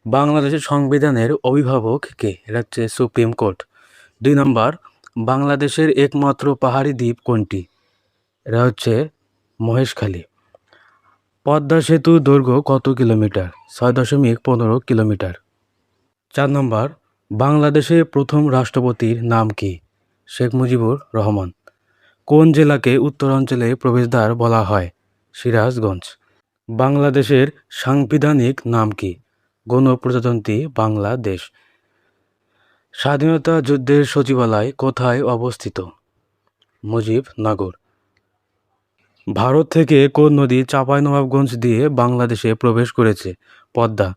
বাংলাদেশের সংবিধানের অভিভাবক কে? এটা হচ্ছে সুপ্রিম কোর্ট। ২ নাম্বার, বাংলাদেশের একমাত্র পাহাড়ি দ্বীপ কোনটি? এটা হচ্ছে মহেশখালী। পদ্মা সেতুর দৈর্ঘ্য কত কিলোমিটার? ৬.১৫ কিলোমিটার। ৪ নম্বর, বাংলাদেশের প্রথম রাষ্ট্রপতির নাম কি? শেখ মুজিবুর রহমান। কোন জেলাকে উত্তরাঞ্চলে প্রবেশদ্বার বলা হয়? সিরাজগঞ্জ। বাংলাদেশের সাংবিধানিক নাম কি? গণপ্রজাতন্ত্রী বাংলাদেশ। স্বাধীনতা যুদ্ধের সচিবালয় কোথায় অবস্থিত? মুজিবনগর। ভারত থেকে কোন নদী চাঁপাইনবাবগঞ্জ দিয়ে বাংলাদেশে প্রবেশ করেছে? পদ্মা।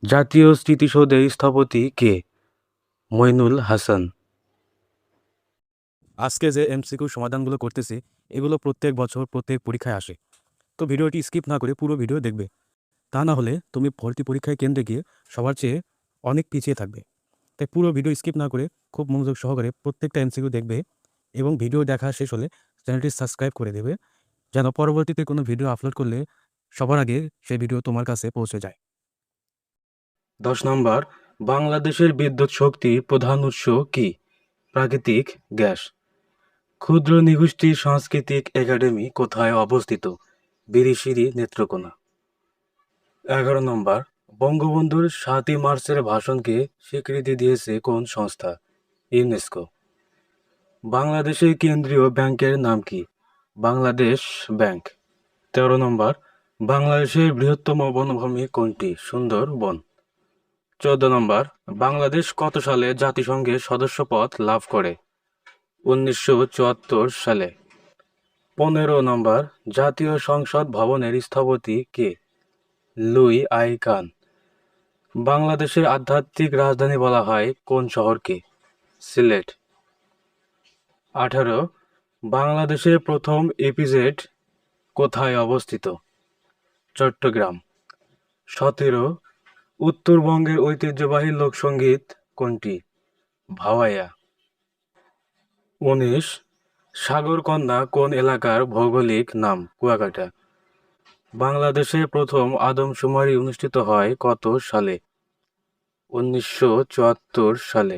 জাতীয় স্মৃতিসৌধের স্থপতি কে? মইনুল হাসান। আজকে যে এমসিকিউ সমাধানগুলো করতেছি এগুলো প্রত্যেক বছর প্রত্যেক পরীক্ষায় আসে, তো ভিডিওটি স্কিপ না করে পুরো ভিডিও দেখবে, তা না হলে তুমি ভর্তি পরীক্ষায় কেন্দ্রে গিয়ে সবার চেয়ে অনেক পিছিয়ে থাকবে। তাই পুরো ভিডিও স্কিপ না করে খুব মনোযোগ সহকারে প্রত্যেকটা এমসিকিউ দেখবে এবং ভিডিও দেখা শেষ হলে চ্যানেলটি সাবস্ক্রাইব করে দেবে, যেন পরবর্তীতে কোনো ভিডিও আপলোড করলে সবার আগে সেই ভিডিও তোমার কাছে পৌঁছে যায়। ১০ নম্বর, বাংলাদেশের বিদ্যুৎ শক্তির প্রধান উৎস কি? প্রাকৃতিক গ্যাস। ক্ষুদ্র নৃগোষ্ঠী সাংস্কৃতিক একাডেমি কোথায় অবস্থিত? বিরিশিরি, নেত্রকোনা। ১১ নম্বর, বঙ্গবন্ধুর ৭ই মার্চের ভাষণকে স্বীকৃতি দিয়েছে কোন সংস্থা? ইউনেস্কো। বাংলাদেশের কেন্দ্রীয় ব্যাংকের নাম কি? বাংলাদেশ ব্যাংক। ১৩ নম্বর, বাংলাদেশের বৃহত্তম বনভূমি কোনটি? সুন্দরবন। ১৪ নম্বর, বাংলাদেশ কত সালে জাতিসংঘের সদস্যপদ লাভ করে? ১৯৭৪ সালে। ১৫ নম্বর, জাতীয় সংসদ ভবনের স্থপতি কে? লুই আই কান। বাংলাদেশের আধ্যাত্মিক রাজধানী বলা হয় কোন শহরকে? সিলেট। ১৮, বাংলাদেশের প্রথম ইপিজেড কোথায় অবস্থিত? চট্টগ্রাম। ১৭, উত্তরবঙ্গের ঐতিহ্যবাহী লোকসঙ্গীত কোনটি? ভাওয়াইয়া। ১৯, সাগরকন্যা কোন এলাকার ভৌগোলিক নাম? কুয়াকাটা। বাংলাদেশে প্রথম আদমশুমারি অনুষ্ঠিত হয় কত সালে? ১৯৭৪ সালে।